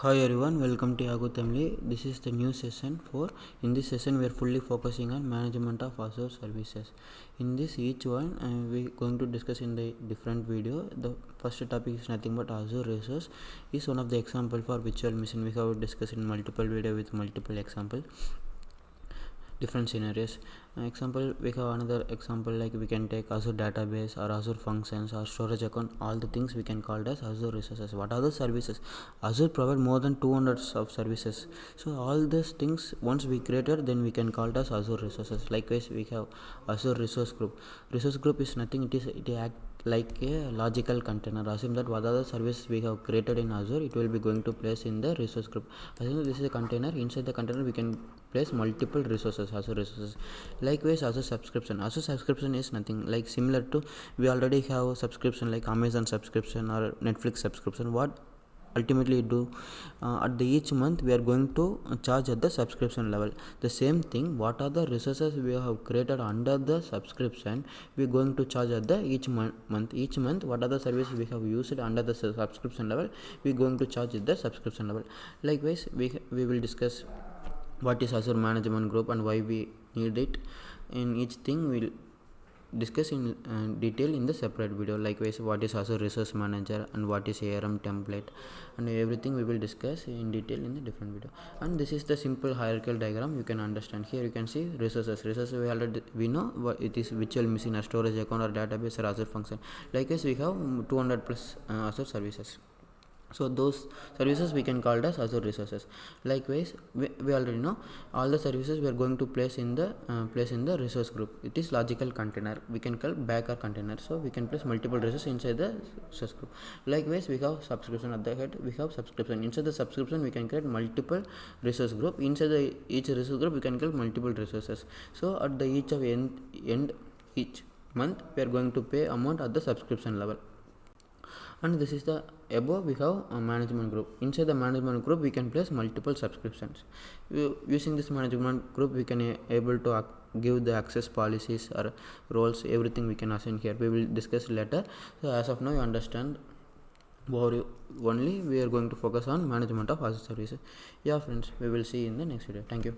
Hi everyone, welcome to YaguTamizhi. This is the new session 4. In this session, we are fully focusing on management of Azure services. In this each one, we are going to discuss in the different video. The first topic is nothing but Azure resource. Is one of the example for virtual machine. We have discussed in multiple video with multiple example. Different scenarios. Example, we have another example like we can take Azure database or Azure functions or storage account. All the things we can call it as Azure resources. What are the services? Azure provide more than 200 of services. So all these things once we created, then we can call it as Azure resources. Likewise, we have Azure resource group. Resource group is nothing. It act like a logical container. Assume that what are the services we have created in Azure, it will be going to place in the resource group. Assume this is a container. Inside the container we can place multiple resources, Azure resources. Likewise, Azure subscription. Azure subscription is nothing like similar to we already have subscription like Amazon subscription or Netflix subscription. What ultimately do at the each month we are going to charge at the subscription level. The same thing, what are the resources we have created under the subscription, we are going to charge at the each month. What are the services we have used under the subscription level, we are going to charge at the subscription level. Likewise, we will discuss what is Azure management group and why we need it. In each thing we'll discuss in detail in the separate video. Likewise, what is Azure resource manager and what is ARM template, and everything we will discuss in detail in the different video. And this is the simple hierarchical diagram you can understand. Here you can see resources we know what it is: virtual machine, or storage account, or database, or Azure function. Likewise, we have 200 plus Azure services. So those services we can call it as Azure resources. Likewise, we already know all the services we are going to place in the resource group. It is logical container, we can call backer container. So we can place multiple resources inside the resource group. Likewise, we have subscription. At the head we have subscription. Inside the subscription we can create multiple resource group. Inside each resource group we can create multiple resources. So at the each of end each month we are going to pay amount at the subscription level. And this is the above we have a management group. Inside the management group we can place multiple subscriptions. Using this management group we can able to give the access policies or roles, everything we can assign here. We will discuss later. So as of now you understand only we are going to focus on management of Azure services. Yeah friends, we will see in the next video. Thank you.